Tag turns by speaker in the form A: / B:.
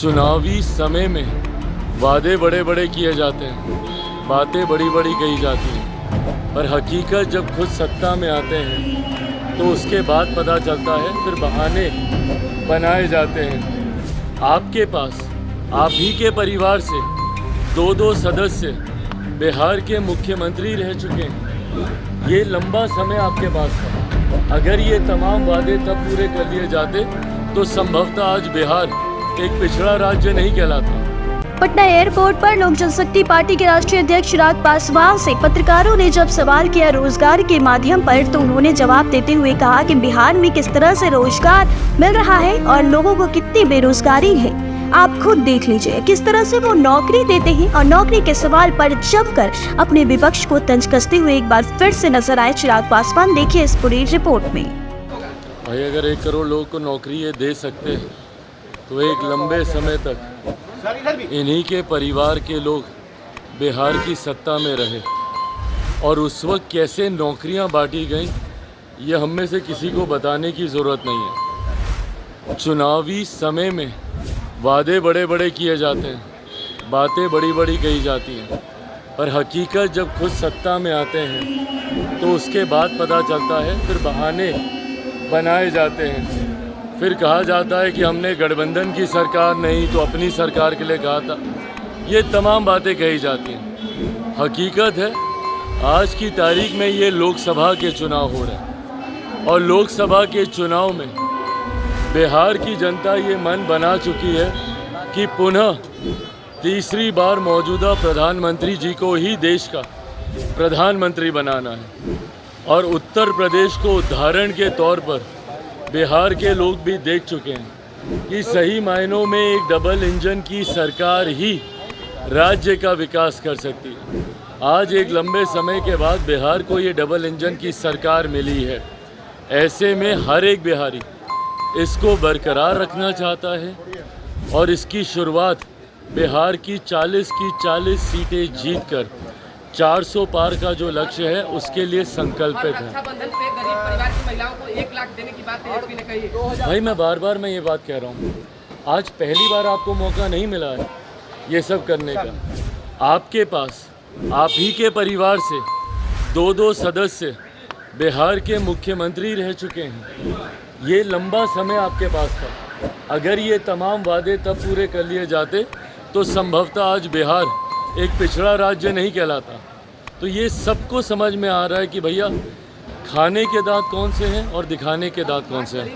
A: चुनावी समय में वादे बड़े बड़े किए जाते हैं, बातें बड़ी बड़ी कही जाती हैं, पर हकीकत जब खुद सत्ता में आते हैं तो उसके बाद पता चलता है, फिर बहाने बनाए जाते हैं। आपके पास आप ही के परिवार से दो सदस्य बिहार के मुख्यमंत्री रह चुके हैं। ये लंबा समय आपके पास था। अगर ये तमाम वादे तब पूरे कर लिए जाते तो संभवतः आज बिहार एक पिछड़ा राज्य नहीं कहलाता।
B: पटना एयरपोर्ट पर लोक जनशक्ति पार्टी के राष्ट्रीय अध्यक्ष चिराग पासवान से पत्रकारों ने जब सवाल किया रोजगार के माध्यम पर, तो उन्होंने जवाब देते हुए कहा कि बिहार में किस तरह से रोजगार मिल रहा है और लोगों को कितनी बेरोजगारी है। आप खुद देख लीजिए किस तरह से वो नौकरी देते हैं। और नौकरी के सवाल पर जमकर अपने विपक्ष को तंज कसते हुए एक बार फिर से नजर आए चिराग पासवान। देखिए इस पूरी रिपोर्ट में।
A: भाई अगर 1 करोड़ लोगों को नौकरी ये दे सकते हैं तो एक लंबे समय तक इन्हीं के परिवार के लोग बिहार की सत्ता में रहे, और उस वक्त कैसे नौकरियां बांटी गईं ये हम में से किसी को बताने की ज़रूरत नहीं है। चुनावी समय में वादे बड़े बड़े किए जाते हैं, बातें बड़ी बड़ी कही जाती हैं, पर हकीकत जब खुद सत्ता में आते हैं तो उसके बाद पता चलता है, फिर बहाने बनाए जाते हैं। फिर कहा जाता है कि हमने गठबंधन की सरकार नहीं तो अपनी सरकार के लिए कहा था। ये तमाम बातें कही जाती हैं। हकीकत है आज की तारीख में ये लोकसभा के चुनाव हो रहे हैं, और लोकसभा के चुनाव में बिहार की जनता ये मन बना चुकी है कि पुनः तीसरी बार मौजूदा प्रधानमंत्री जी को ही देश का प्रधानमंत्री बनाना है। और उत्तर प्रदेश को उदाहरण के तौर पर बिहार के लोग भी देख चुके हैं कि सही मायनों में एक डबल इंजन की सरकार ही राज्य का विकास कर सकती है। आज एक लंबे समय के बाद बिहार को ये डबल इंजन की सरकार मिली है। ऐसे में हर एक बिहारी इसको बरकरार रखना चाहता है, और इसकी शुरुआत बिहार की 40 सीटें जीतकर 400 पार का जो लक्ष्य है उसके लिए संकल्पित है। भाई मैं बार बार ये बात कह रहा हूँ, आज पहली बार आपको मौका नहीं मिला है ये सब करने का। आपके पास आप ही के परिवार से दो सदस्य बिहार के मुख्यमंत्री रह चुके हैं। ये लंबा समय आपके पास था। अगर ये तमाम वादे तब पूरे कर लिए जाते तो संभवतः आज बिहार एक पिछड़ा राज्य नहीं कहलाता। तो ये सबको समझ में आ रहा है कि भैया खाने के दांत कौन से हैं और दिखाने के दांत कौन से हैं।